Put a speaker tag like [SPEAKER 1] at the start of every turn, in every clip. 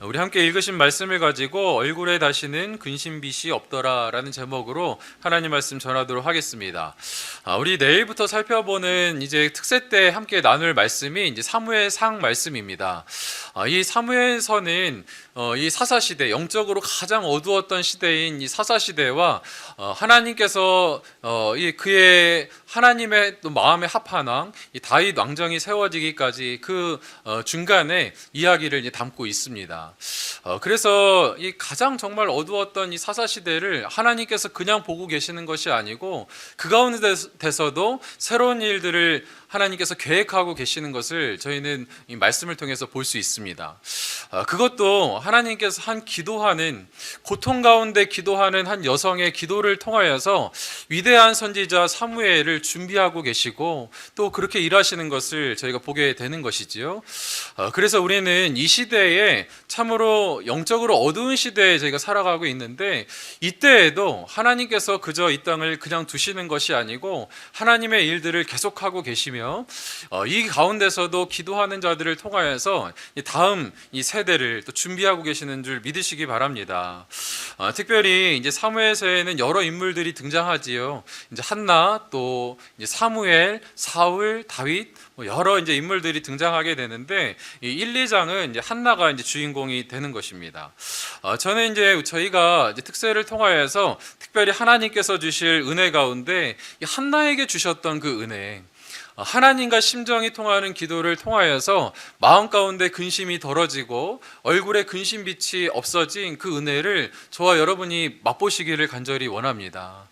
[SPEAKER 1] 우리 함께 읽으신 말씀을 가지고 얼굴에 다시는 근심빛이 없더라 라는 제목으로 하나님 말씀 전하도록 하겠습니다. 우리 내일부터 살펴보는 이제 특세 때 함께 나눌 말씀이 이제 사무엘상 말씀입니다. 이 사무엘서는 이 사사시대, 영적으로 가장 어두웠던 시대인 이 사사시대와 하나님께서 그의 하나님의 또 마음에 합한 왕, 이 다윗 왕정이 세워지기까지 그 중간에 이야기를 이제 담고 있습니다. 그래서 이 가장 정말 어두웠던 이 사사시대를 하나님께서 그냥 보고 계시는 것이 아니고 그 가운데서도 새로운 일들을 하나님께서 계획하고 계시는 것을 저희는 이 말씀을 통해서 볼 수 있습니다. 그것도 하나님께서 한 기도하는, 고통 가운데 기도하는 한 여성의 기도를 통하여서 위대한 선지자 사무엘을 준비하고 계시고 또 그렇게 일하시는 것을 저희가 보게 되는 것이지요. 그래서 우리는 이 시대에 참으로 영적으로 어두운 시대에 저희가 살아가고 있는데, 이때에도 하나님께서 그저 이 땅을 그냥 두시는 것이 아니고 하나님의 일들을 계속하고 계시며 이 가운데서도 기도하는 자들을 통하여서 다음 이 세대를 또 준비하고 계시는 줄 믿으시기 바랍니다. 특별히 이제 사무엘서에는 여러 인물들이 등장하지요. 이제 한나, 또 이제 사무엘, 사울, 다윗, 여러 이제 인물들이 등장하게 되는데, 이 1, 2장은 이제 한나가 이제 주인공이 되는 것입니다. 저는 이제 저희가 이제 특세를 통하여서 특별히 하나님께서 주실 은혜 가운데 이 한나에게 주셨던 그 은혜, 하나님과 심정이 통하는 기도를 통하여서 마음 가운데 근심이 덜어지고 얼굴에 근심빛이 없어진 그 은혜를 저와 여러분이 맛보시기를 간절히 원합니다.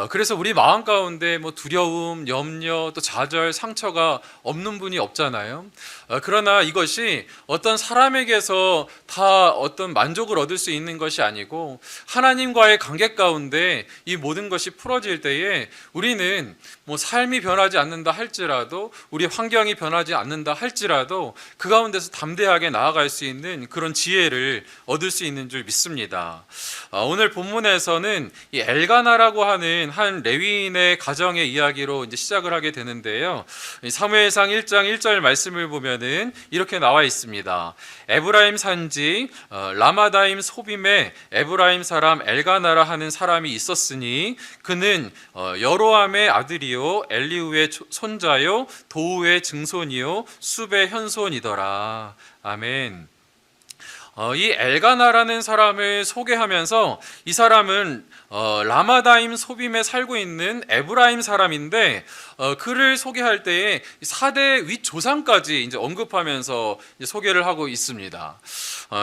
[SPEAKER 1] 그래서 우리 마음 가운데 뭐 두려움, 염려, 또 좌절, 상처가 없는 분이 없잖아요. 그러나 이것이 어떤 사람에게서 다 어떤 만족을 얻을 수 있는 것이 아니고 하나님과의 관계 가운데 이 모든 것이 풀어질 때에 우리는 뭐 삶이 변하지 않는다 할지라도, 우리 환경이 변하지 않는다 할지라도 그 가운데서 담대하게 나아갈 수 있는 그런 지혜를 얻을 수 있는 줄 믿습니다. 오늘 본문에서는 이 엘가나라고 하는 한 레위인의 가정의 이야기로 이제 시작을 하게 되는데요. 사무엘상 1장 1절 말씀을 보면은 이렇게 나와 있습니다. 에브라임 산지 라마다임 소빔에 에브라임 사람 엘가나라 하는 사람이 있었으니 그는 여로함의 아들이요 엘리우의 손자요 도우의 증손이요 숲의 현손이더라. 아멘. 이 엘가나라는 사람을 소개하면서 이 사람은 라마다임 소빔에 살고 있는 에브라임 사람인데, 그를 소개할 때에 4대 윗조상까지 이제 언급하면서 이제 소개를 하고 있습니다.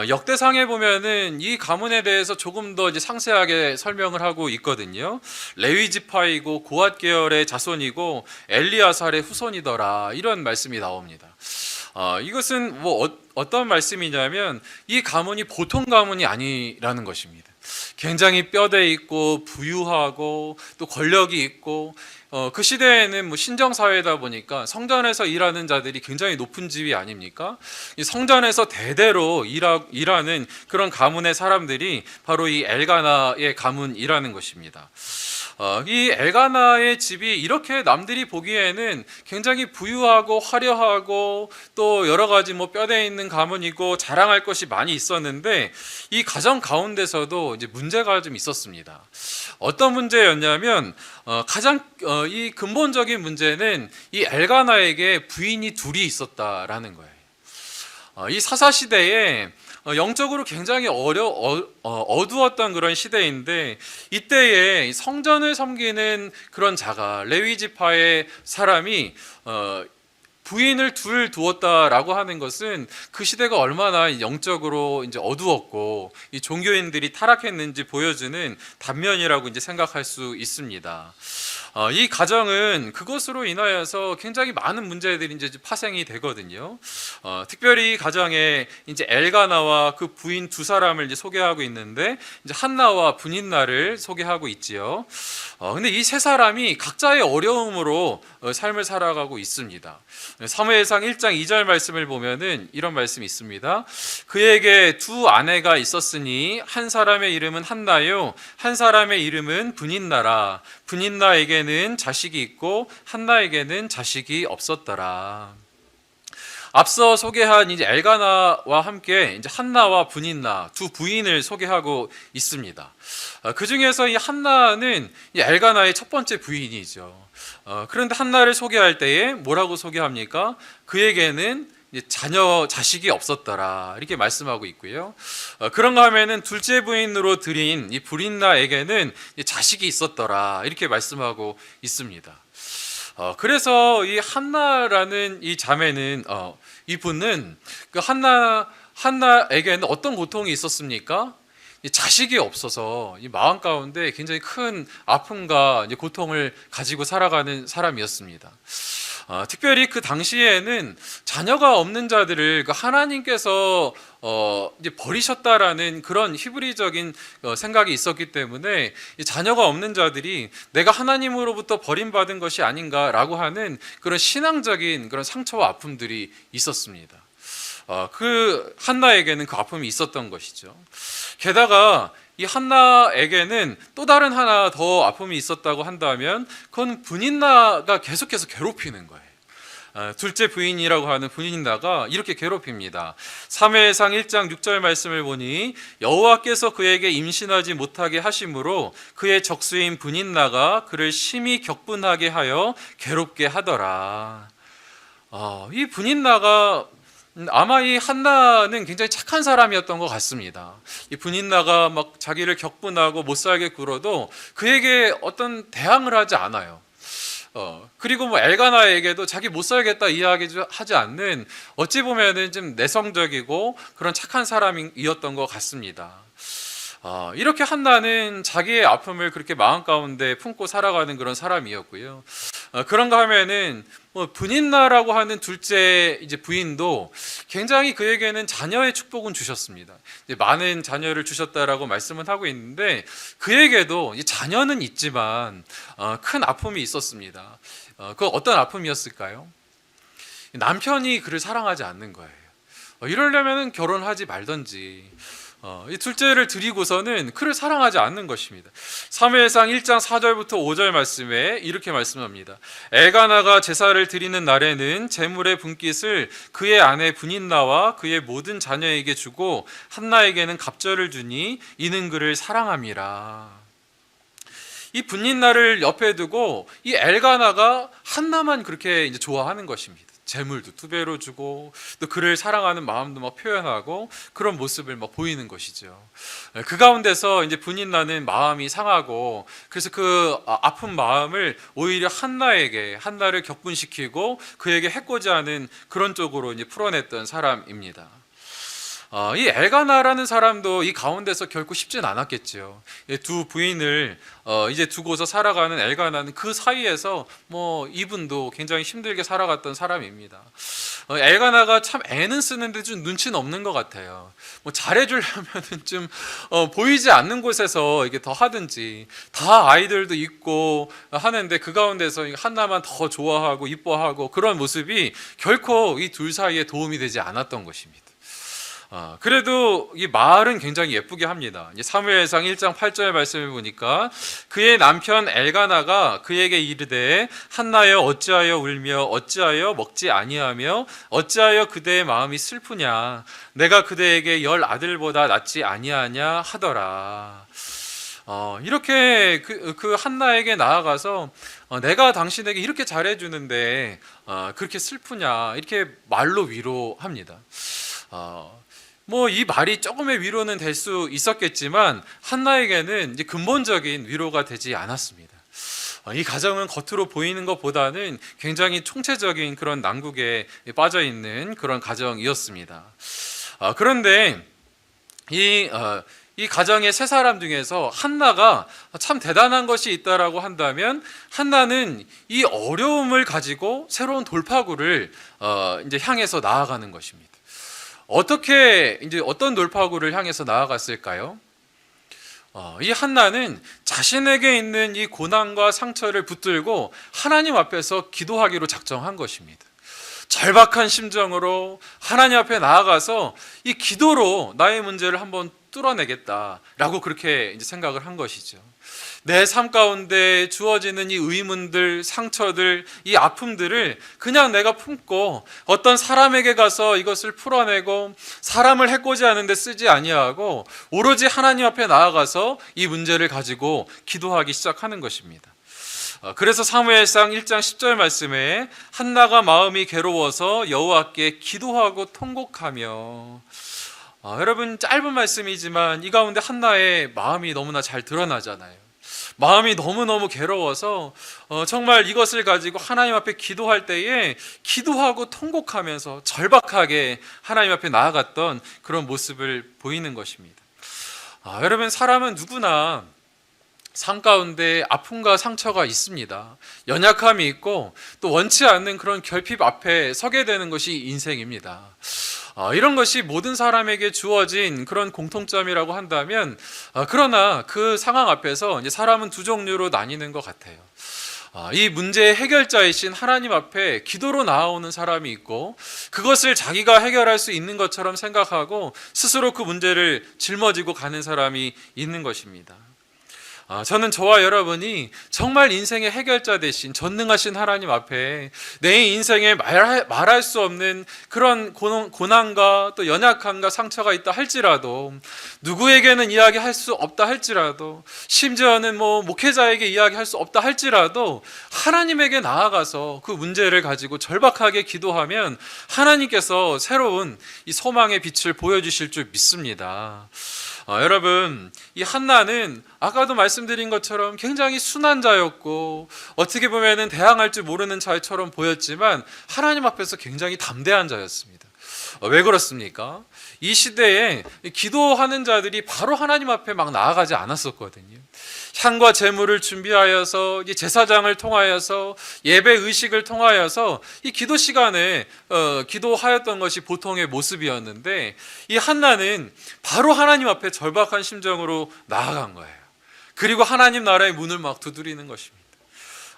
[SPEAKER 1] 역대상에 보면은 이 가문에 대해서 조금 더 이제 상세하게 설명을 하고 있거든요. 레위 지파이고 고앗 계열의 자손이고 엘리아살의 후손이더라, 이런 말씀이 나옵니다. 이것은 뭐 어떤 말씀이냐면 이 가문이 보통 가문이 아니라는 것입니다. 굉장히 뼈대 있고 부유하고 또 권력이 있고, 그 시대에는 뭐 신정사회다 보니까 성전에서 일하는 자들이 굉장히 높은 집이 아닙니까? 이 성전에서 대대로 일하는 그런 가문의 사람들이 바로 이 엘가나의 가문이라는 것입니다. 이 엘가나의 집이 이렇게 남들이 보기에는 굉장히 부유하고 화려하고 또 여러 가지 뭐 뼈대 있는 가문이고 자랑할 것이 많이 있었는데, 이 가정 가운데서도 이제 문제가 좀 있었습니다. 어떤 문제였냐면 가장 이 근본적인 문제는 이 엘가나에게 부인이 둘이 있었다라는 거예요. 이 사사 시대에 영적으로 굉장히 어두웠던 그런 시대인데, 이때에 성전을 섬기는 그런 자가, 레위 지파의 사람이 부인을 둘 두었다라고 하는 것은 그 시대가 얼마나 영적으로 이제 어두웠고 이 종교인들이 타락했는지 보여주는 단면이라고 이제 생각할 수 있습니다. 이 가정은 그것으로 인하여서 굉장히 많은 문제들이 이제 파생이 되거든요. 특별히 이 가정에 이제 엘가나와 그 부인 두 사람을 이제 소개하고 있는데, 이제 한나와 분인나를 소개하고 있지요. 근데 이 세 사람이 각자의 어려움으로 삶을 살아가고 있습니다. 사무엘상 1장 2절 말씀을 보면은 이런 말씀이 있습니다. 그에게 두 아내가 있었으니 한 사람의 이름은 한나요 한 사람의 이름은 분인나라. 분인나에게는 자식이 있고 한나에게는 자식이 없었더라. 앞서 소개한 이제 엘가나와 함께 이제 한나와 브닌나 두 부인을 소개하고 있습니다. 그 중에서 이 한나는 이 엘가나의 첫 번째 부인이죠. 그런데 한나를 소개할 때에 뭐라고 소개합니까? 그에게는 자식이 없었더라 이렇게 말씀하고 있고요. 그런가 하면은 둘째 부인으로 드린 이 브린나에게는 자식이 있었더라 이렇게 말씀하고 있습니다. 그래서 이 한나라는 이 자매는 이분은 그 한나에게는 어떤 고통이 있었습니까? 자식이 없어서 이 마음 가운데 굉장히 큰 아픔과 고통을 가지고 살아가는 사람이었습니다. 특별히 그 당시에는 자녀가 없는 자들을 하나님께서 이제 버리셨다라는 그런 히브리적인 생각이 있었기 때문에 자녀가 없는 자들이 내가 하나님으로부터 버림받은 것이 아닌가라고 하는 그런 신앙적인 그런 상처와 아픔들이 있었습니다. 그 한나에게는 그 아픔이 있었던 것이죠. 게다가 이 한나에게는 또 다른 하나 더 아픔이 있었다고 한다면 그건 브닌나가 계속해서 괴롭히는 거예요. 둘째 부인이라고 하는 브닌나가 이렇게 괴롭힙니다. 사무엘상 1장 6절 말씀을 보니 여호와께서 그에게 임신하지 못하게 하심으로 그의 적수인 브닌나가 그를 심히 격분하게 하여 괴롭게 하더라. 이 브닌나가 아마 이 한나는 굉장히 착한 사람이었던 것 같습니다. 이 브닌나가 막 자기를 격분하고 못 살게 굴어도 그에게 어떤 대항을 하지 않아요. 그리고 뭐 엘가나에게도 자기 못 살겠다 이야기하지 않는 어찌 보면은 좀 내성적이고 그런 착한 사람이었던 것 같습니다. 이렇게 한나는 자기의 아픔을 그렇게 마음 가운데 품고 살아가는 그런 사람이었고요. 그런가 하면은 뭐 브닌나라고 하는 둘째 이제 부인도 굉장히 그에게는 자녀의 축복은 주셨습니다. 이제 많은 자녀를 주셨다라고 말씀은 하고 있는데 그에게도 자녀는 있지만 큰 아픔이 있었습니다. 그 어떤 아픔이었을까요? 남편이 그를 사랑하지 않는 거예요. 이러려면 결혼하지 말던지. 이 둘째를 드리고서는 그를 사랑하지 않는 것입니다. 사무엘상 1장 4절부터 5절 말씀에 이렇게 말씀합니다. 엘가나가 제사를 드리는 날에는 제물의 분깃을 그의 아내 브닌나와 그의 모든 자녀에게 주고 한나에게는 갑절을 주니 이는 그를 사랑함이라. 이 브닌나를 옆에 두고 이 엘가나가 한나만 그렇게 이제 좋아하는 것입니다. 재물도 2배로 주고 또 그를 사랑하는 마음도 막 표현하고 그런 모습을 막 보이는 것이죠. 그 가운데서 이제 브닌나는 마음이 상하고 그래서 그 아픈 마음을 오히려 한나를 격분시키고 그에게 해코지 하는 그런 쪽으로 이제 풀어냈던 사람입니다. 이 엘가나라는 사람도 이 가운데서 결코 쉽진 않았겠지요. 두 부인을 이제 두고서 살아가는 엘가나는 그 사이에서 뭐 이분도 굉장히 힘들게 살아갔던 사람입니다. 엘가나가 참 애는 쓰는데 좀 눈치는 없는 것 같아요. 뭐 잘해주려면은 좀 보이지 않는 곳에서 이게 더 하든지 다 아이들도 있고 하는데 그 가운데서 한나만 더 좋아하고 이뻐하고 그런 모습이 결코 이 둘 사이에 도움이 되지 않았던 것입니다. 그래도 이 말은 굉장히 예쁘게 합니다. 사무엘상 1장 8절 말씀을 보니까 그의 남편 엘가나가 그에게 이르되 한나여 어찌하여 울며 어찌하여 먹지 아니하며 어찌하여 그대의 마음이 슬프냐 내가 그대에게 10 아들보다 낫지 아니하냐 하더라. 이렇게 그 한나에게 나아가서 내가 당신에게 이렇게 잘해주는데 그렇게 슬프냐 이렇게 말로 위로합니다. 뭐 이 말이 조금의 위로는 될 수 있었겠지만 한나에게는 이제 근본적인 위로가 되지 않았습니다. 이 가정은 겉으로 보이는 것보다는 굉장히 총체적인 그런 난국에 빠져 있는 그런 가정이었습니다. 그런데 이 가정의 세 사람 중에서 한나가 참 대단한 것이 있다라고 한다면 한나는 이 어려움을 가지고 새로운 돌파구를 이제 향해서 나아가는 것입니다. 어떻게 이제 어떤 돌파구를 향해서 나아갔을까요? 이 한나는 자신에게 있는 이 고난과 상처를 붙들고 하나님 앞에서 기도하기로 작정한 것입니다. 절박한 심정으로 하나님 앞에 나아가서 이 기도로 나의 문제를 한번 뚫어내겠다라고 그렇게 이제 생각을 한 것이죠. 내 삶 가운데 주어지는 이 의문들, 상처들, 이 아픔들을 그냥 내가 품고 어떤 사람에게 가서 이것을 풀어내고 사람을 해코지 하는데 쓰지 아니하고 오로지 하나님 앞에 나아가서 이 문제를 가지고 기도하기 시작하는 것입니다. 그래서 사무엘상 1장 10절 말씀에 한나가 마음이 괴로워서 여호와께 기도하고 통곡하며, 여러분 짧은 말씀이지만 이 가운데 한나의 마음이 너무나 잘 드러나잖아요. 마음이 너무너무 괴로워서 정말 이것을 가지고 하나님 앞에 기도할 때에 기도하고 통곡하면서 절박하게 하나님 앞에 나아갔던 그런 모습을 보이는 것입니다. 여러분 사람은 누구나 삶 가운데 아픔과 상처가 있습니다. 연약함이 있고 또 원치 않는 그런 결핍 앞에 서게 되는 것이 인생입니다. 이런 것이 모든 사람에게 주어진 그런 공통점이라고 한다면, 그러나 그 상황 앞에서 이제 사람은 두 종류로 나뉘는 것 같아요. 이 문제의 해결자이신 하나님 앞에 기도로 나아오는 사람이 있고 그것을 자기가 해결할 수 있는 것처럼 생각하고 스스로 그 문제를 짊어지고 가는 사람이 있는 것입니다. 저는 저와 여러분이 정말 인생의 해결자 되신 전능하신 하나님 앞에 내 인생에 말할 수 없는 그런 고난과 또 연약함과 상처가 있다 할지라도, 누구에게는 이야기할 수 없다 할지라도, 심지어는 목회자에게 이야기할 수 없다 할지라도 하나님에게 나아가서 그 문제를 가지고 절박하게 기도하면 하나님께서 새로운 이 소망의 빛을 보여주실 줄 믿습니다. 여러분, 이 한나는 아까도 말씀드린 것처럼 굉장히 순한 자였고 어떻게 보면은 대항할 줄 모르는 자처럼 보였지만 하나님 앞에서 굉장히 담대한 자였습니다. 왜 그렇습니까? 이 시대에 기도하는 자들이 바로 하나님 앞에 막 나아가지 않았었거든요. 향과 제물을 준비하여서 이 제사장을 통하여서 예배 의식을 통하여서 이 기도 시간에 기도하였던 것이 보통의 모습이었는데, 이 한나는 바로 하나님 앞에 절박한 심정으로 나아간 거예요. 그리고 하나님 나라의 문을 막 두드리는 것입니다.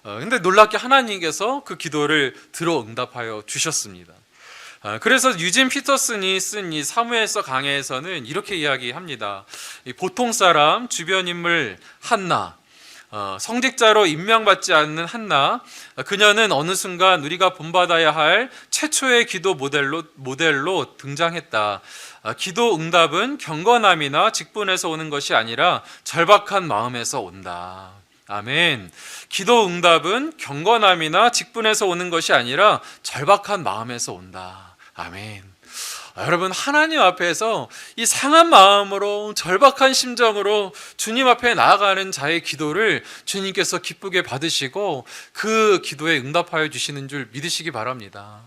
[SPEAKER 1] 근데 놀랍게 하나님께서 그 기도를 들어 응답하여 주셨습니다. 그래서 유진 피터슨이 쓴 이 사무엘서 강해에서는 이렇게 이야기합니다. 보통 사람, 주변 인물 한나, 성직자로 임명받지 않는 한나, 그녀는 어느 순간 우리가 본받아야 할 최초의 기도 모델로 등장했다. 기도 응답은 경건함이나 직분에서 오는 것이 아니라 절박한 마음에서 온다. 아멘. 기도 응답은 경건함이나 직분에서 오는 것이 아니라 절박한 마음에서 온다. 아멘. 여러분, 하나님 앞에서 이 상한 마음으로 절박한 심정으로 주님 앞에 나아가는 자의 기도를 주님께서 기쁘게 받으시고 그 기도에 응답하여 주시는 줄 믿으시기 바랍니다.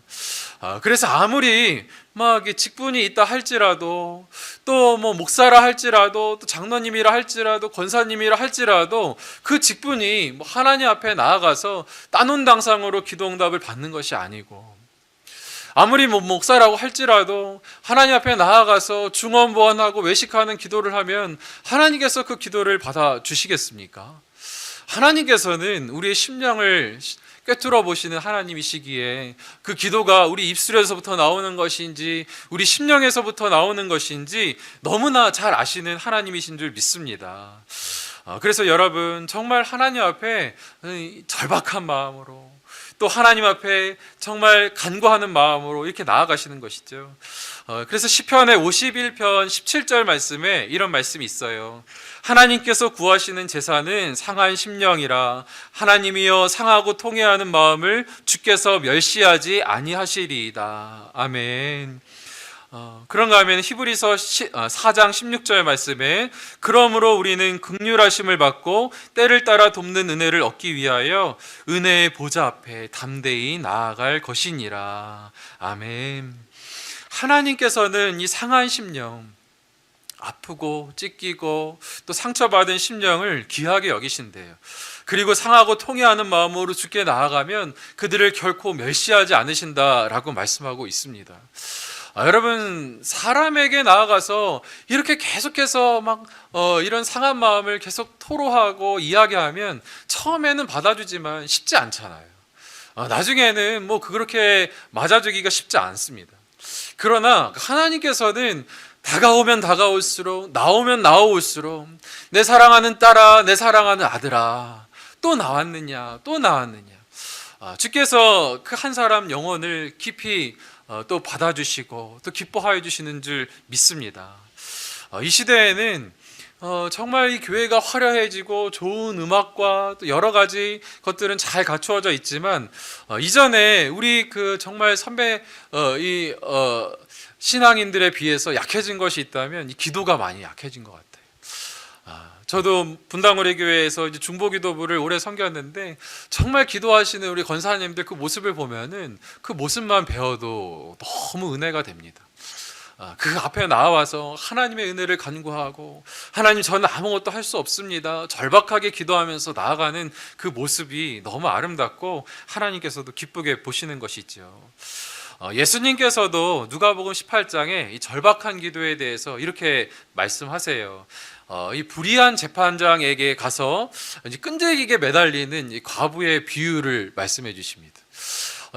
[SPEAKER 1] 그래서 아무리 막 직분이 있다 할지라도, 또 목사라 할지라도, 또 장로님이라 할지라도, 권사님이라 할지라도 그 직분이 하나님 앞에 나아가서 따논당상으로 기도 응답을 받는 것이 아니고, 아무리 목사라고 할지라도 하나님 앞에 나아가서 중언부언하고 외식하는 기도를 하면 하나님께서 그 기도를 받아주시겠습니까? 하나님께서는 우리의 심령을 꿰뚫어 보시는 하나님이시기에 그 기도가 우리 입술에서부터 나오는 것인지 우리 심령에서부터 나오는 것인지 너무나 잘 아시는 하나님이신 줄 믿습니다. 그래서 여러분, 정말 하나님 앞에 절박한 마음으로, 또 하나님 앞에 정말 간구하는 마음으로 이렇게 나아가시는 것이죠. 그래서 시편의 51편 17절 말씀에 이런 말씀이 있어요. 하나님께서 구하시는 제사는 상한 심령이라, 하나님이여 상하고 통회하는 마음을 주께서 멸시하지 아니하시리이다. 아멘. 그런가 하면 히브리서 4장 16절 말씀에 그러므로 우리는 긍휼하심을 받고 때를 따라 돕는 은혜를 얻기 위하여 은혜의 보좌 앞에 담대히 나아갈 것이니라. 아멘. 하나님께서는 이 상한 심령, 아프고 찢기고 또 상처받은 심령을 귀하게 여기신대요. 그리고 상하고 통회하는 마음으로 주께 나아가면 그들을 결코 멸시하지 않으신다라고 말씀하고 있습니다. 여러분, 사람에게 나아가서 이렇게 계속해서 이런 상한 마음을 계속 토로하고 이야기하면 처음에는 받아주지만 쉽지 않잖아요. 나중에는 그렇게 맞아주기가 쉽지 않습니다. 그러나 하나님께서는 다가오면 다가올수록, 나오면 나올수록 내 사랑하는 딸아, 내 사랑하는 아들아, 또 나왔느냐, 또 나왔느냐. 주께서 그 한 사람 영혼을 깊이 또 받아주시고 또 기뻐하여 주시는 줄 믿습니다. 이 시대에는 정말 이 교회가 화려해지고 좋은 음악과 또 여러 가지 것들은 잘 갖추어져 있지만 이전에 우리 그 정말 선배 신앙인들에 비해서 약해진 것이 있다면 이 기도가 많이 약해진 것 같아요. 저도 분당우리 교회에서 이제 중보기도부를 오래 섬겼는데 정말 기도하시는 우리 권사님들 그 모습을 보면은 그 모습만 배워도 너무 은혜가 됩니다. 그 앞에 나와서 하나님의 은혜를 간구하고 하나님 저는 아무것도 할 수 없습니다 절박하게 기도하면서 나아가는 그 모습이 너무 아름답고 하나님께서도 기쁘게 보시는 것이죠. 예수님께서도 누가복음 18장에 이 절박한 기도에 대해서 이렇게 말씀하세요. 이 불의한 재판장에게 가서 끈질기게 매달리는 이 과부의 비유를 말씀해 주십니다.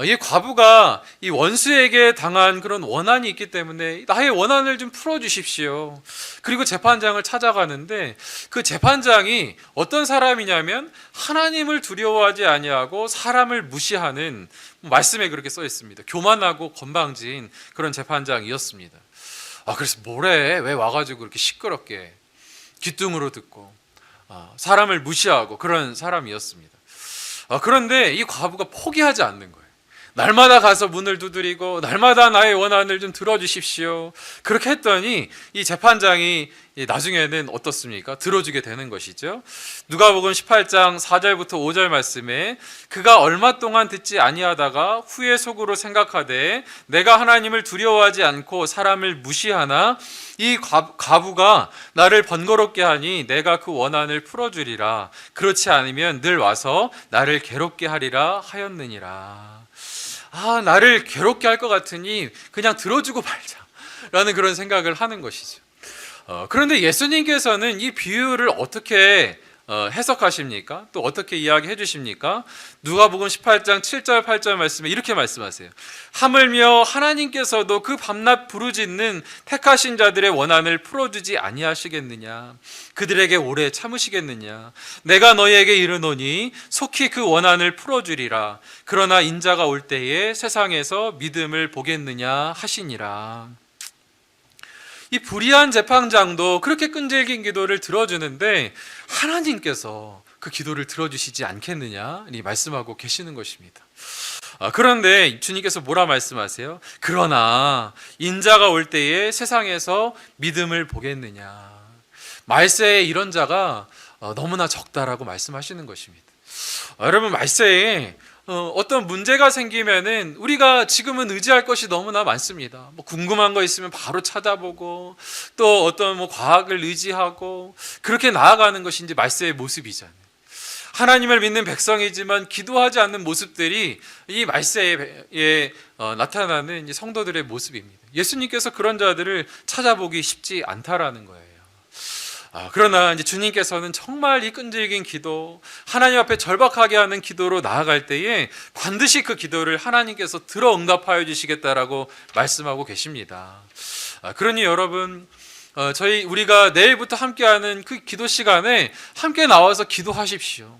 [SPEAKER 1] 이 과부가 이 원수에게 당한 그런 원한이 있기 때문에 나의 원한을 좀 풀어주십시오. 그리고 재판장을 찾아가는데 그 재판장이 어떤 사람이냐면 하나님을 두려워하지 아니하고 사람을 무시하는, 말씀에 그렇게 써 있습니다. 교만하고 건방진 그런 재판장이었습니다. 그래서 뭐래? 왜 와가지고 그렇게 시끄럽게 귀뚱으로 듣고 사람을 무시하고 그런 사람이었습니다. 그런데 이 과부가 포기하지 않는 거예요. 날마다 가서 문을 두드리고 날마다 나의 원한을 좀 들어주십시오. 그렇게 했더니 이 재판장이 나중에는 어떻습니까? 들어주게 되는 것이죠. 누가복음 18장 4절부터 5절 말씀에 그가 얼마 동안 듣지 아니하다가 후에 속으로 생각하되 내가 하나님을 두려워하지 않고 사람을 무시하나 이 과부가 나를 번거롭게 하니 내가 그 원한을 풀어주리라. 그렇지 않으면 늘 와서 나를 괴롭게 하리라 하였느니라. 나를 괴롭게 할 것 같으니 그냥 들어주고 말자라는 그런 생각을 하는 것이죠. 그런데 예수님께서는 이 비유를 어떻게 해석하십니까? 또 어떻게 이야기해 주십니까? 누가복음 18장 7절 8절 말씀에 이렇게 말씀하세요. 하물며 하나님께서도 그 밤낮 부르짖는 택하신 자들의 원한을 풀어주지 아니하시겠느냐? 그들에게 오래 참으시겠느냐? 내가 너희에게 이르노니 속히 그 원한을 풀어주리라. 그러나 인자가 올 때에 세상에서 믿음을 보겠느냐 하시니라. 이 불의한 재판장도 그렇게 끈질긴 기도를 들어주는데 하나님께서 그 기도를 들어주시지 않겠느냐 말씀하고 계시는 것입니다. 그런데 주님께서 뭐라 말씀하세요? 그러나 인자가 올 때에 세상에서 믿음을 보겠느냐. 말세에 이런 자가 너무나 적다라고 말씀하시는 것입니다. 여러분, 말세에 어떤 문제가 생기면은 우리가 지금은 의지할 것이 너무나 많습니다. 궁금한 거 있으면 바로 찾아보고 또 어떤 과학을 의지하고 그렇게 나아가는 것이 이제 말세의 모습이잖아요. 하나님을 믿는 백성이지만 기도하지 않는 모습들이 이 말세에 나타나는 성도들의 모습입니다. 예수님께서 그런 자들을 찾아보기 쉽지 않다라는 거예요. 그러나 이제 주님께서는 정말 이 끈질긴 기도, 하나님 앞에 절박하게 하는 기도로 나아갈 때에 반드시 그 기도를 하나님께서 들어 응답하여 주시겠다라고 말씀하고 계십니다. 그러니 여러분, 우리가 내일부터 함께하는 그 기도 시간에 함께 나와서 기도하십시오.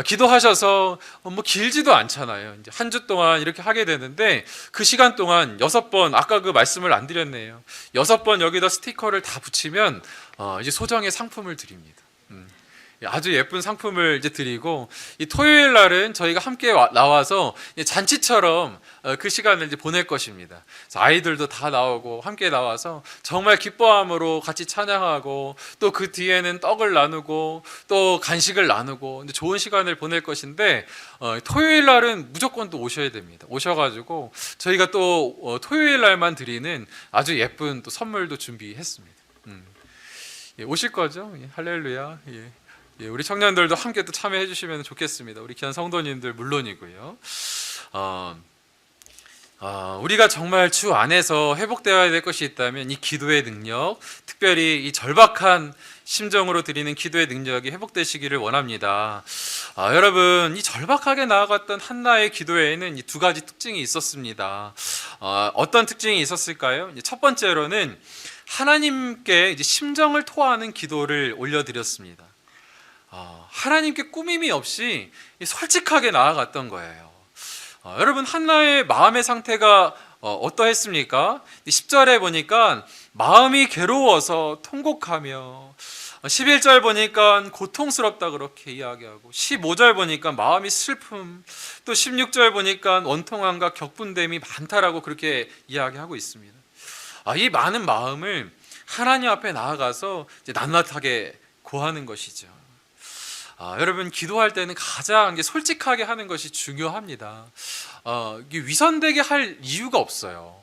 [SPEAKER 1] 기도하셔서 길지도 않잖아요. 이제 한 주 동안 이렇게 하게 되는데 그 시간 동안 6번, 아까 그 말씀을 안 드렸네요. 6번 여기다 스티커를 다 붙이면 이제 소정의 상품을 드립니다. 아주 예쁜 상품을 이제 드리고, 이 토요일 날은 저희가 함께 나와서 잔치처럼 그 시간을 이제 보낼 것입니다. 아이들도 다 나오고 함께 나와서 정말 기뻐함으로 같이 찬양하고 또 그 뒤에는 떡을 나누고 또 간식을 나누고 좋은 시간을 보낼 것인데, 토요일 날은 무조건 또 오셔야 됩니다. 오셔가지고 저희가 또 토요일 날만 드리는 아주 예쁜 또 선물도 준비했습니다. 오실 거죠? 할렐루야. 우리 청년들도 함께 또 참여해 주시면 좋겠습니다. 우리 귀한 성도님들 물론이고요. 우리가 정말 주 안에서 회복되어야 될 것이 있다면 이 기도의 능력, 특별히 이 절박한 심정으로 드리는 기도의 능력이 회복되시기를 원합니다. 여러분, 이 절박하게 나아갔던 한나의 기도에는 이 두 가지 특징이 있었습니다. 어떤 특징이 있었을까요? 첫 번째로는 하나님께 이제 심정을 토하는 기도를 올려드렸습니다. 하나님께 꾸밈이 없이 솔직하게 나아갔던 거예요. 여러분, 한나의 마음의 상태가 어떠했습니까? 10절에 보니까 마음이 괴로워서 통곡하며, 11절 보니까 고통스럽다 그렇게 이야기하고, 15절 보니까 마음이 슬픔, 또 16절 보니까 원통함과 격분됨이 많다라고 그렇게 이야기하고 있습니다. 이 많은 마음을 하나님 앞에 나아가서 이제 낱낱하게 고하는 것이죠. 여러분, 기도할 때는 가장 솔직하게 하는 것이 중요합니다. 위선되게 할 이유가 없어요.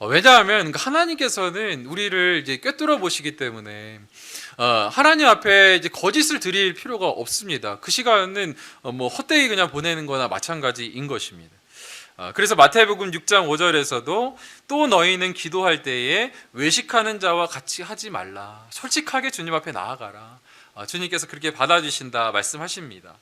[SPEAKER 1] 왜냐하면 하나님께서는 우리를 이제 꿰뚫어 보시기 때문에 하나님 앞에 이제 거짓을 드릴 필요가 없습니다. 그 시간은 뭐 헛되이 그냥 보내는 거나 마찬가지인 것입니다. 그래서 마태복음 6장 5절에서도 또 너희는 기도할 때에 외식하는 자와 같이 하지 말라. 솔직하게 주님 앞에 나아가라. 주님께서 그렇게 받아주신다 말씀하십니다.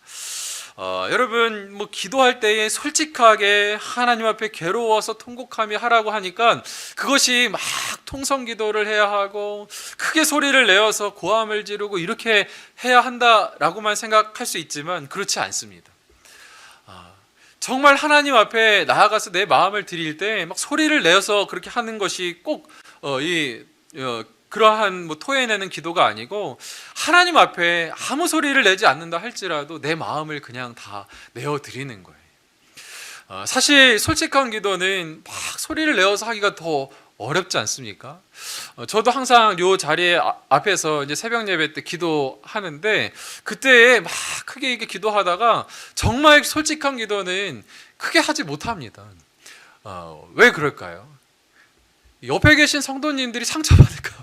[SPEAKER 1] 여러분, 뭐 기도할 때에 솔직하게 하나님 앞에 괴로워서 통곡하며 하라고 하니까 그것이 막 통성기도를 해야 하고 크게 소리를 내어서 고함을 지르고 이렇게 해야 한다라고만 생각할 수 있지만 그렇지 않습니다. 정말 하나님 앞에 나아가서 내 마음을 드릴 때 막 소리를 내어서 그렇게 하는 것이 꼭 그러한 토해내는 기도가 아니고, 하나님 앞에 아무 소리를 내지 않는다 할지라도 내 마음을 그냥 다 내어드리는 거예요. 사실 솔직한 기도는 막 소리를 내어서 하기가 더 어렵지 않습니까? 저도 항상 요 자리에 앞에서 이제 새벽 예배 때 기도하는데, 그때 막 크게 이렇게 기도하다가 정말 솔직한 기도는 크게 하지 못합니다. 왜 그럴까요? 옆에 계신 성도님들이 상처받을까?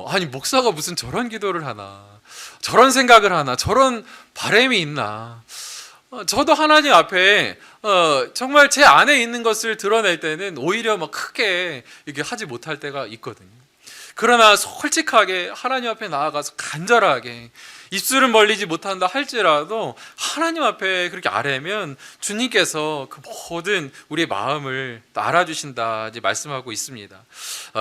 [SPEAKER 1] 아니, 목사가 무슨 저런 기도를 하나, 저런 생각을 하나, 저런 바람이 있나. 저도 하나님 앞에 정말 제 안에 있는 것을 드러낼 때는 오히려 막 크게 이게 하지 못할 때가 있거든요. 그러나 솔직하게 하나님 앞에 나아가서 간절하게, 입술은 벌리지 못한다 할지라도 하나님 앞에 그렇게 아뢰면 주님께서 그 모든 우리의 마음을 알아주신다 이제 말씀하고 있습니다.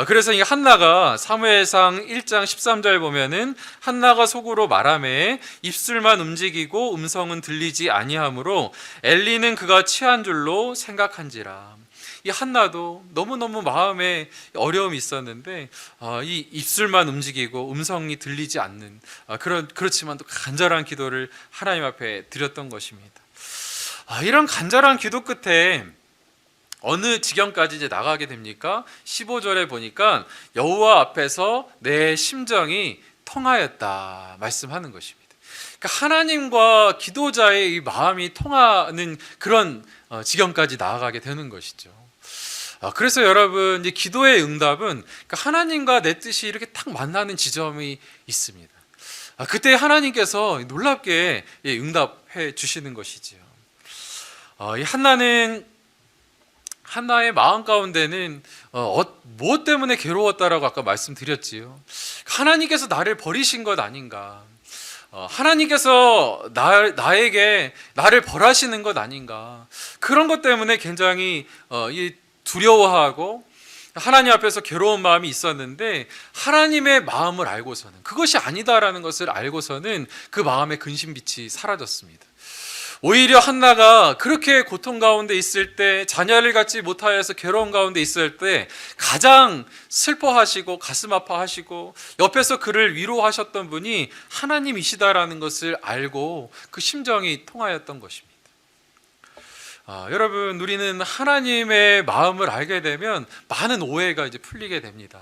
[SPEAKER 1] 그래서 이 한나가 사무엘상 1장 13절 보면은 한나가 속으로 말하매 입술만 움직이고 음성은 들리지 아니하므로 엘리는 그가 취한 줄로 생각한지라. 이 한나도 너무너무 마음에 어려움이 있었는데 이 입술만 움직이고 음성이 들리지 않는 그렇지만 또 간절한 기도를 하나님 앞에 드렸던 것입니다. 이런 간절한 기도 끝에 어느 지경까지 이제 나가게 됩니까? 15절에 보니까 여호와 앞에서 내 심정이 통하였다 말씀하는 것입니다. 그러니까 하나님과 기도자의 이 마음이 통하는 그런 지경까지 나아가게 되는 것이죠. 그래서 여러분, 이제 기도의 응답은 하나님과 내 뜻이 이렇게 딱 만나는 지점이 있습니다. 그때 하나님께서 놀랍게 응답해 주시는 것이지요. 이 한나의 마음 가운데는 무엇 때문에 괴로웠다라고 아까 말씀드렸지요. 하나님께서 나를 버리신 것 아닌가, 하나님께서 나에게 나를 벌하시는 것 아닌가, 그런 것 때문에 굉장히 두려워하고 하나님 앞에서 괴로운 마음이 있었는데, 하나님의 마음을 알고서는, 그것이 아니다라는 것을 알고서는 그 마음의 근심빛이 사라졌습니다. 오히려 한나가 그렇게 고통 가운데 있을 때, 자녀를 갖지 못하여서 괴로운 가운데 있을 때 가장 슬퍼하시고 가슴 아파하시고 옆에서 그를 위로하셨던 분이 하나님이시다라는 것을 알고 그 심정이 통하였던 것입니다. 여러분, 우리는 하나님의 마음을 알게 되면 많은 오해가 이제 풀리게 됩니다.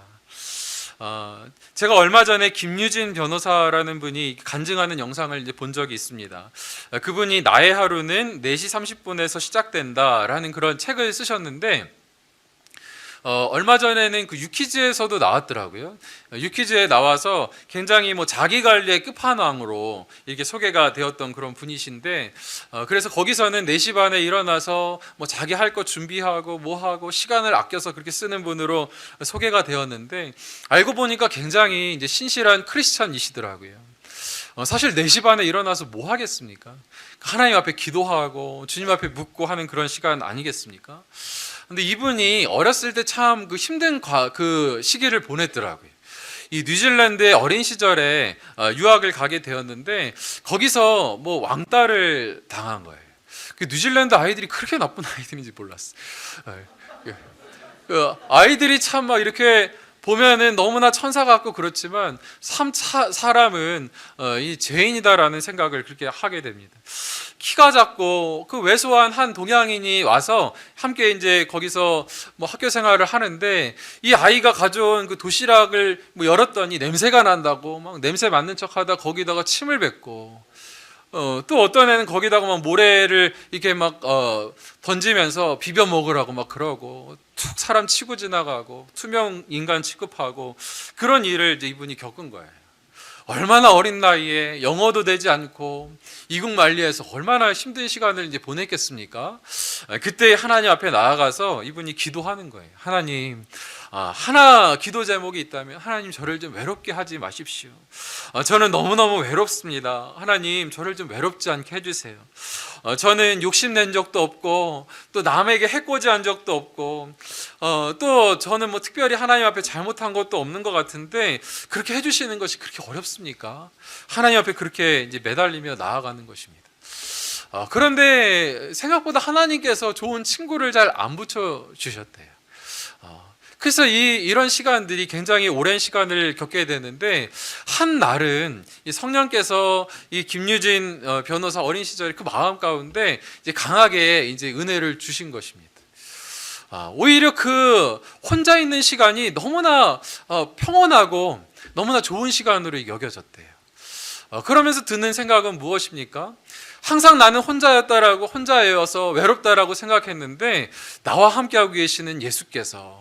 [SPEAKER 1] 제가 얼마 전에 김유진 변호사라는 분이 간증하는 영상을 이제 본 적이 있습니다. 그분이 나의 하루는 4시 30분에서 시작된다라는 그런 책을 쓰셨는데, 얼마 전에는 그 유퀴즈에서도 나왔더라고요. 유퀴즈에 나와서 굉장히 자기 관리의 끝판왕으로 이렇게 소개가 되었던 그런 분이신데, 그래서 거기서는 4시 반에 일어나서 자기 할 거 준비하고 하고 시간을 아껴서 그렇게 쓰는 분으로 소개가 되었는데, 알고 보니까 굉장히 이제 신실한 크리스찬이시더라고요. 사실 4시 반에 일어나서 뭐 하겠습니까? 하나님 앞에 기도하고 주님 앞에 묻고 하는 그런 시간 아니겠습니까? 근데 이분이 어렸을 때 참 그 힘든 그 시기를 보냈더라고요. 이 뉴질랜드의 어린 시절에 유학을 가게 되었는데 거기서 뭐 왕따를 당한 거예요. 그 뉴질랜드 아이들이 그렇게 나쁜 아이들인지 몰랐어. 그 아이들이 참 막 이렇게 보면은 너무나 천사 같고 그렇지만 사람은 이 죄인이다라는 생각을 그렇게 하게 됩니다. 키가 작고 그 왜소한 한 동양인이 와서 함께 이제 거기서 뭐 학교 생활을 하는데 이 아이가 가져온 그 도시락을 뭐 열었더니 냄새가 난다고 막 냄새 맡는 척하다 거기다가 침을 뱉고 또 어떤 애는 거기다가 막 모래를 이렇게 막 던지면서 비벼 먹으라고 막 그러고 툭 사람 치고 지나가고 투명 인간 취급하고 그런 일을 이제 이분이 겪은 거예요. 얼마나 어린 나이에 영어도 되지 않고 이국만리에서 얼마나 힘든 시간을 이제 보냈겠습니까? 그때 하나님 앞에 나아가서 이분이 기도하는 거예요. 하나님, 하나 기도 제목이 있다면 하나님 저를 좀 외롭게 하지 마십시오. 저는 너무너무 외롭습니다. 하나님 저를 좀 외롭지 않게 해주세요. 저는 욕심낸 적도 없고 또 남에게 해코지한 적도 없고 또 저는 뭐 특별히 하나님 앞에 잘못한 것도 없는 것 같은데 그렇게 해주시는 것이 그렇게 어렵습니까? 하나님 앞에 그렇게 이제 매달리며 나아가는 것입니다. 그런데 생각보다 하나님께서 좋은 친구를 잘 안 붙여주셨대요. 그래서 이런 시간들이 굉장히 오랜 시간을 겪게 되는데 한 날은 이 성령께서 이 김유진 변호사 어린 시절에 그 마음 가운데 이제 강하게 이제 은혜를 주신 것입니다. 오히려 그 혼자 있는 시간이 너무나 평온하고 너무나 좋은 시간으로 여겨졌대요. 그러면서 드는 생각은 무엇입니까? 항상 나는 혼자여서 외롭다라고 생각했는데 나와 함께하고 계시는 예수께서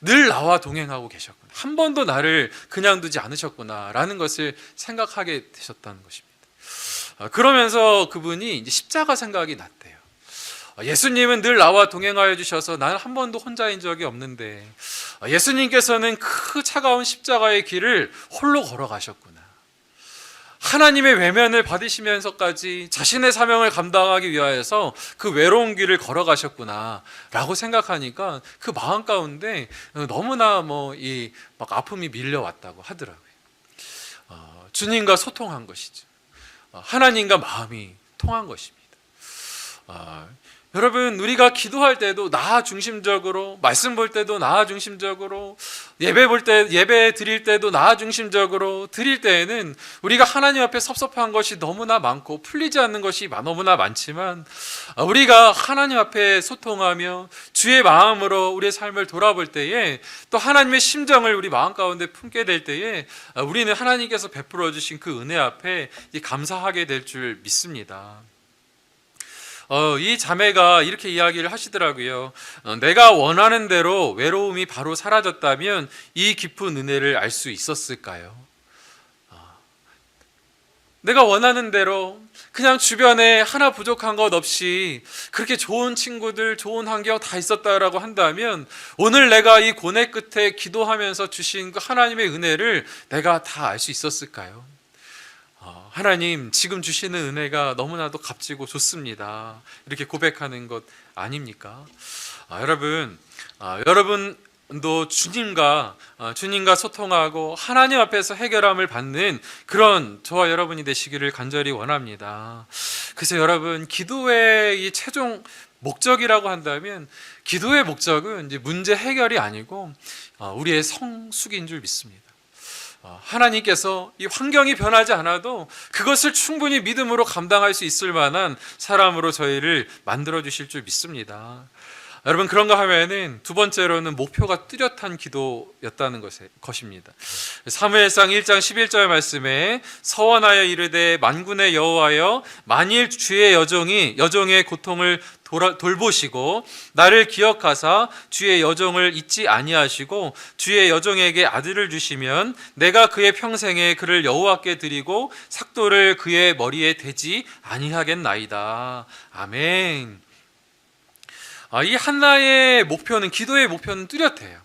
[SPEAKER 1] 늘 나와 동행하고 계셨구나. 한 번도 나를 그냥 두지 않으셨구나라는 것을 생각하게 되셨다는 것입니다. 그러면서 그분이 이제 십자가 생각이 났대요. 예수님은 늘 나와 동행하여 주셔서 나는 한 번도 혼자인 적이 없는데 예수님께서는 그 차가운 십자가의 길을 홀로 걸어가셨구나. 하나님의 외면을 받으시면서까지 자신의 사명을 감당하기 위하여서 그 외로운 길을 걸어가셨구나 라고 생각하니까 그 마음 가운데 너무나 막 아픔이 밀려왔다고 하더라고요. 주님과 소통한 것이죠. 하나님과 마음이 통한 것입니다. 여러분, 우리가 기도할 때도 나 중심적으로, 말씀 볼 때도 나 중심적으로, 예배 드릴 때도 나 중심적으로 드릴 때에는 우리가 하나님 앞에 섭섭한 것이 너무나 많고 풀리지 않는 것이 너무나 많지만 우리가 하나님 앞에 소통하며 주의 마음으로 우리의 삶을 돌아볼 때에 또 하나님의 심정을 우리 마음 가운데 품게 될 때에 우리는 하나님께서 베풀어 주신 그 은혜 앞에 감사하게 될 줄 믿습니다. 이 자매가 이렇게 이야기를 하시더라고요. 내가 원하는 대로 외로움이 바로 사라졌다면 이 깊은 은혜를 알 수 있었을까요? 내가 원하는 대로 그냥 주변에 하나 부족한 것 없이 그렇게 좋은 친구들, 좋은 환경 다 있었다라고 한다면 오늘 내가 이 고뇌 끝에 기도하면서 주신 그 하나님의 은혜를 내가 다 알 수 있었을까요? 하나님, 지금 주시는 은혜가 너무나도 값지고 좋습니다. 이렇게 고백하는 것 아닙니까? 여러분도 주님과 소통하고 하나님 앞에서 해결함을 받는 그런 저와 여러분이 되시기를 간절히 원합니다. 그래서 여러분, 기도의 이 최종 목적이라고 한다면 기도의 목적은 이제 문제 해결이 아니고 우리의 성숙인 줄 믿습니다. 하나님께서 이 환경이 변하지 않아도 그것을 충분히 믿음으로 감당할 수 있을 만한 사람으로 저희를 만들어 주실 줄 믿습니다. 여러분, 그런가 하면은 두 번째로는 목표가 뚜렷한 기도였다는 것입니다. 사무엘상 1장 11절 말씀에 서원하여 이르되 만군의 여호와여 만일 주의 여종의 고통을 돌보시고 나를 기억하사 주의 여종을 잊지 아니하시고 주의 여종에게 아들을 주시면 내가 그의 평생에 그를 여호와께 드리고 삭도를 그의 머리에 대지 아니하겠나이다. 아멘. 이 한나의 목표는, 기도의 목표는 뚜렷해요.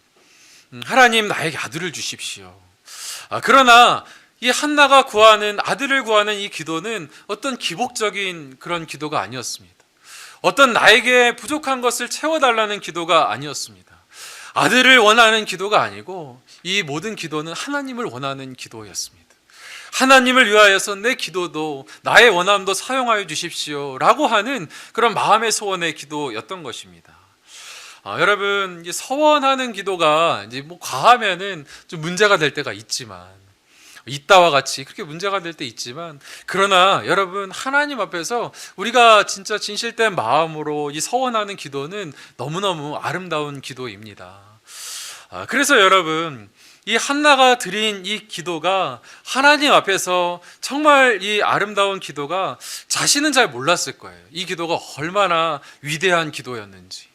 [SPEAKER 1] 하나님, 나에게 아들을 주십시오. 그러나 이 한나가 구하는, 아들을 구하는 이 기도는 어떤 기복적인 그런 기도가 아니었습니다. 어떤 나에게 부족한 것을 채워달라는 기도가 아니었습니다. 아들을 원하는 기도가 아니고 이 모든 기도는 하나님을 원하는 기도였습니다. 하나님을 위하여서 내 기도도 나의 원함도 사용하여 주십시오 라고 하는 그런 마음의 소원의 기도였던 것입니다. 여러분, 서원하는 기도가 이제 뭐 과하면은 좀 문제가 될 때가 있지만, 이따와 같이 그렇게 문제가 될 때 있지만, 그러나 여러분, 하나님 앞에서 우리가 진짜 진실된 마음으로 이 서원하는 기도는 너무너무 아름다운 기도입니다. 그래서 여러분, 이 한나가 드린 이 기도가 하나님 앞에서 정말 이 아름다운 기도가 자신은 잘 몰랐을 거예요. 이 기도가 얼마나 위대한 기도였는지,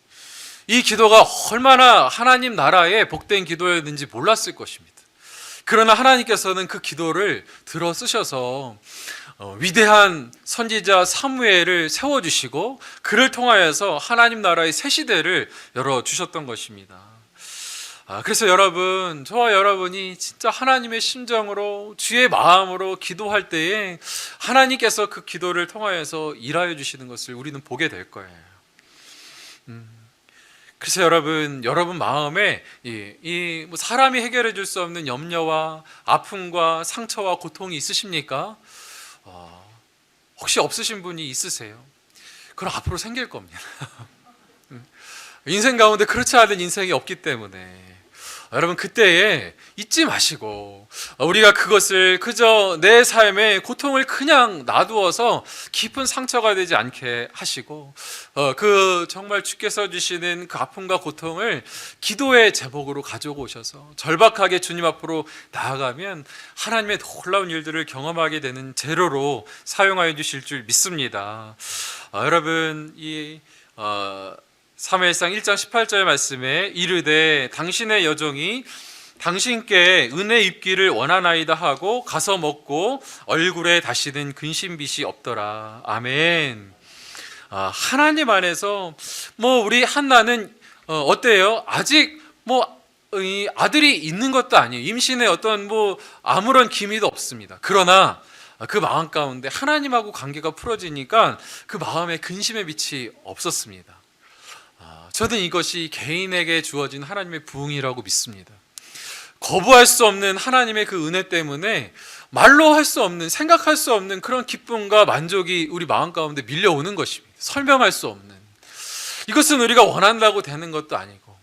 [SPEAKER 1] 이 기도가 얼마나 하나님 나라의 복된 기도였는지 몰랐을 것입니다. 그러나 하나님께서는 그 기도를 들어 쓰셔서 위대한 선지자 사무엘을 세워주시고 그를 통하여서 하나님 나라의 새 시대를 열어주셨던 것입니다. 그래서 여러분, 저와 여러분이 진짜 하나님의 심정으로 주의 마음으로 기도할 때에 하나님께서 그 기도를 통하여서 일하여 주시는 것을 우리는 보게 될 거예요. 그래서 여러분 마음에 뭐 사람이 해결해 줄 수 없는 염려와 아픔과 상처와 고통이 있으십니까? 혹시 없으신 분이 있으세요? 그럼 앞으로 생길 겁니다. 인생 가운데 그렇지 않은 인생이 없기 때문에 여러분, 그때에 잊지 마시고 우리가 그것을 그저 내 삶의 고통을 그냥 놔두어서 깊은 상처가 되지 않게 하시고 그 정말 주께서 주시는 그 아픔과 고통을 기도의 제목으로 가지고 오셔서 절박하게 주님 앞으로 나아가면 하나님의 놀라운 일들을 경험하게 되는 재료로 사용하여 주실 줄 믿습니다. 여러분, 이 사무엘상 1장 18절 말씀에 이르되 당신의 여종이 당신께 은혜 입기를 원하나이다 하고 가서 먹고 얼굴에 다시는 근심빛이 없더라. 아멘. 하나님 안에서 뭐 우리 한나는 어때요? 아직 뭐 이 아들이 있는 것도 아니에요. 임신에 어떤 뭐 아무런 기미도 없습니다. 그러나 그 마음 가운데 하나님하고 관계가 풀어지니까 그 마음에 근심의 빛이 없었습니다. 저는 이것이 개인에게 주어진 하나님의 부흥이라고 믿습니다. 거부할 수 없는 하나님의 그 은혜 때문에 말로 할 수 없는, 생각할 수 없는 그런 기쁨과 만족이 우리 마음 가운데 밀려오는 것입니다. 설명할 수 없는. 이것은 우리가 원한다고 되는 것도 아니고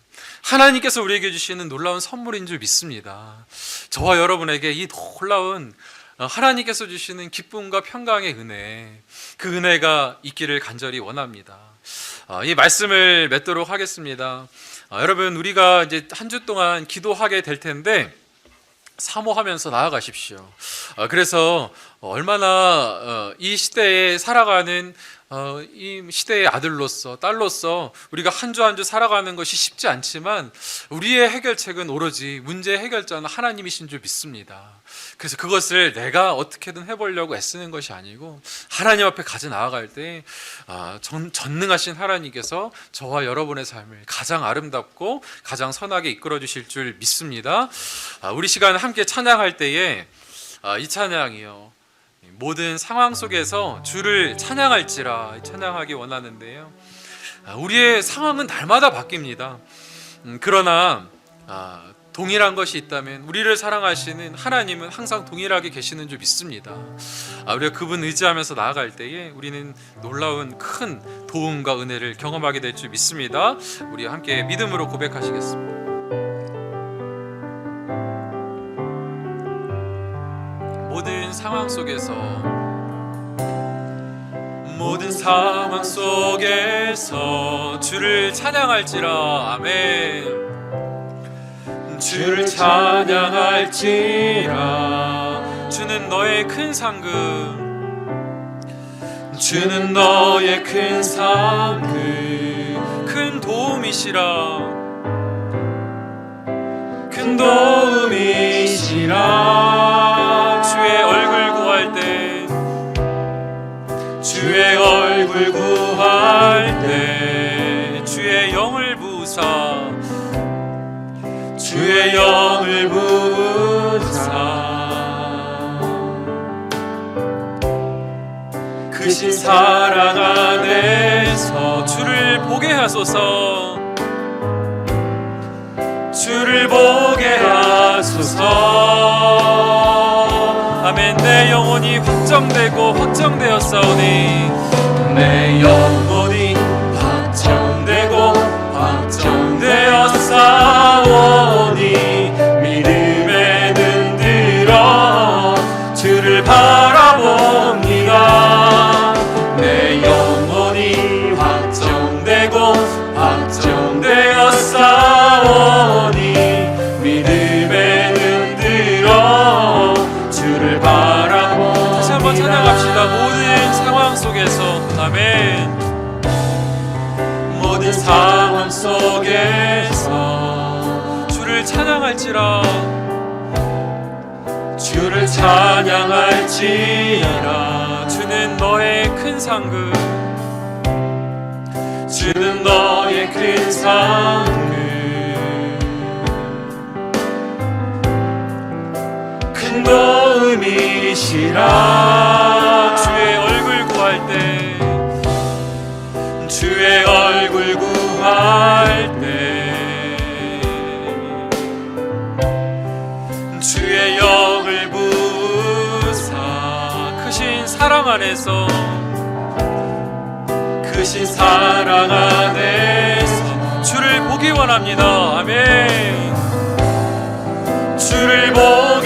[SPEAKER 1] 하나님께서 우리에게 주시는 놀라운 선물인 줄 믿습니다. 저와 여러분에게 이 놀라운 하나님께서 주시는 기쁨과 평강의 은혜, 그 은혜가 있기를 간절히 원합니다. 이 말씀을 맺도록 하겠습니다. 여러분, 우리가 이제 한 주 동안 기도하게 될 텐데 사모하면서 나아가십시오. 그래서 얼마나 이 시대에 살아가는 이 시대의 아들로서 딸로서 우리가 한 주 한 주 살아가는 것이 쉽지 않지만 우리의 해결책은 오로지 문제의 해결자는 하나님이신 줄 믿습니다. 그래서 그것을 내가 어떻게든 해보려고 애쓰는 것이 아니고 하나님 앞에 가져 나아갈 때 전능하신 하나님께서 저와 여러분의 삶을 가장 아름답고 가장 선하게 이끌어 주실 줄 믿습니다. 우리 시간 함께 찬양할 때에 이 찬양이요, 모든 상황 속에서 주를 찬양할지라 찬양하기 원하는데요, 우리의 상황은 날마다 바뀝니다. 그러나 동일한 것이 있다면 우리를 사랑하시는 하나님은 항상 동일하게 계시는 줄 믿습니다. 우리가 그분 의지하면서 나아갈 때에 우리는 놀라운 큰 도움과 은혜를 경험하게 될 줄 믿습니다. 우리 함께 믿음으로 고백하시겠습니다. 모든 상황 속에서, 모든 상황 속에서 주를 찬양할지라. 아멘. 주를 찬양할지라. 주는 너의 큰 상급, 주는 너의 큰 상급, 큰 도움이시라, 큰 도움이시라. 주의 얼굴 구할 때, 주의 얼굴 구할 때 주의 영을 부으사, 주의 영을 부으사 크신 사랑 안에서 주를 보게 하소서, 주를 보게 하소서. 주옵소서. 아멘. 내 영혼이 확정되고 확정되었사오니,
[SPEAKER 2] 내 영혼이 확정되고 확정되었사오니 믿음에 눈들어 주를 바라봅니다. 내 영혼이 확정되고 확정되었사오니 믿음에 눈들어 주를 바라봅니다.
[SPEAKER 1] 다시 한번 찬양합시다. 모든 상황 속에서. 아멘.
[SPEAKER 2] 모든 상황 속에서
[SPEAKER 1] 주를 찬양할지라.
[SPEAKER 2] 주를 찬양할지라.
[SPEAKER 1] 주는 너의 큰 상급,
[SPEAKER 2] 주는 너의 큰 상급, 큰 도움이시라.
[SPEAKER 1] 주의 얼굴 구할 때,
[SPEAKER 2] 주의 얼굴 구할 때 주의 영을 부사
[SPEAKER 1] 크신 사랑 안에서,
[SPEAKER 2] 크신 사랑 안에서
[SPEAKER 1] 주를 보기 원합니다. 아멘.
[SPEAKER 2] 주를 보